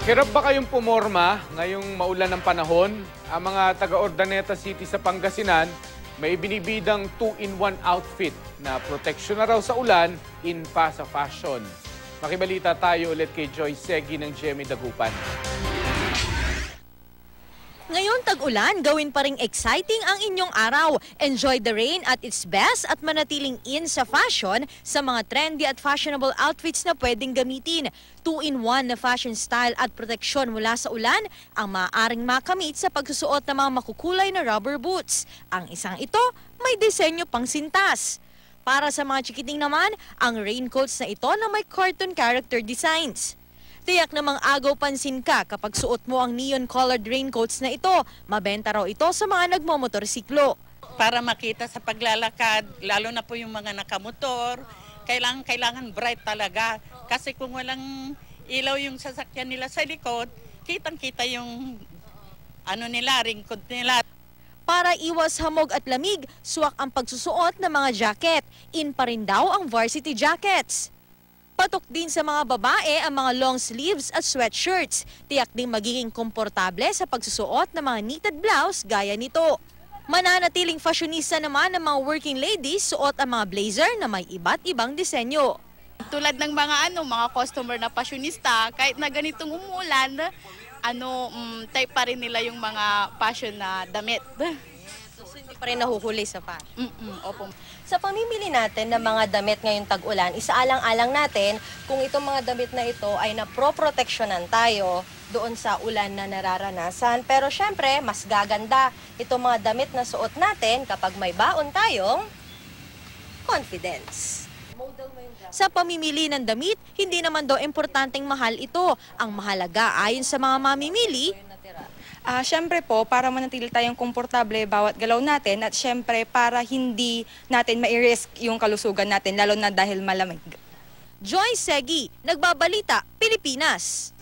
Hirap ba kayong pumorma ngayong maulan ng panahon? Ang mga taga-Ordaneta City sa Pangasinan may binibidang 2-in-1 outfit na proteksyon na raw sa ulan in Pasa Fashion. Makibalita tayo ulit kay Joy Segi ng GMA Dagupan. Ngayon tag-ulan, gawin pa ring exciting ang inyong araw. Enjoy the rain at its best at manatiling in sa fashion sa mga trendy at fashionable outfits na pwedeng gamitin. 2-in-1 na fashion style at proteksyon mula sa ulan ang maaaring makamit sa pagsusuot ng mga makukulay na rubber boots. Ang isang ito may disenyo pang sintas. Para sa mga chikiting naman, ang raincoats na ito na may cartoon character designs. Tiyak namang agaw pansin ka kapag suot mo ang neon-colored raincoats na ito. Mabenta raw ito sa mga nagmomotorsiklo. Para makita sa paglalakad, lalo na po yung mga nakamotor, kailangan bright talaga. Kasi kung walang ilaw yung sasakyan nila sa likod, kitang-kita yung raincoat nila. Para iwas hamog at lamig, suwak ang pagsusuot ng mga jacket. In pa rin daw ang varsity jackets. Patok din sa mga babae ang mga long sleeves at sweatshirts. Tiyak ding magiging komportable sa pagsusuot ng mga knitted blouse gaya nito. Mananatiling fashionista naman ng mga working ladies, suot ang mga blazer na may iba't ibang disenyo. Tulad ng mga customer na fashionista, kahit na ganitong umulan, type pa rin nila yung mga fashion na damit. So, hindi pa rin nahuhuli sa fashion? Opo. Sa pamimili natin ng mga damit ngayong tag-ulan, isaalang-alang natin kung itong mga damit na ito ay naproproteksyonan tayo doon sa ulan na nararanasan. Pero syempre, mas gaganda itong mga damit na suot natin kapag may baon tayong confidence. Sa pamimili ng damit, hindi naman daw importanteng mahal ito. Ang mahalaga ayon sa mga mamimili, Siyempre po, para manatili tayong komportable bawat galaw natin at siyempre para hindi natin ma-risk yung kalusugan natin, lalo na dahil malamig. Joy Segi, Nagbabalita, Pilipinas.